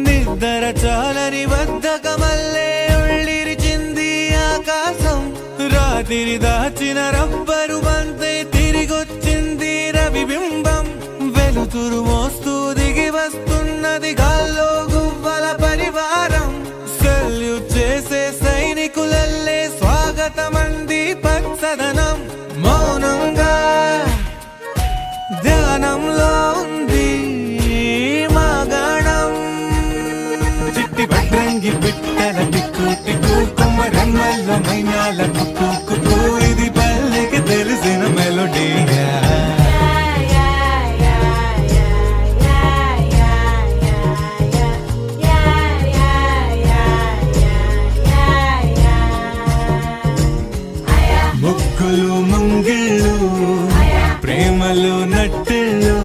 నిద్ర చాలని బద్ధకమల్లే ఉళ్ళిరిచింది ఆకాశం. రాత్రి దాచిన రబ్బరు బంతే తిరిగొచ్చింది రవిబింబం. వెలుతురు మోస్తూ దిగి వస్తున్నది గాల్లో గువ్వల పరివారం. సెల్యూట్ చేసే సైనికులల్లే స్వాగతమంది పచ్చదనం. మౌనంగా ధ్యానంలో ఉంది మాగణం. చిట్టి భద్రంగి బిట్టల టిక్కు టిక్కు కొమ్మరమ్మల్ల మైనాల కుక్కు కుక్కు. ఇది పల్లెకి తెలిసిన మెలోడీయా. ముగ్గులు ముంగిళ్ళు ప్రేమలు నట్టు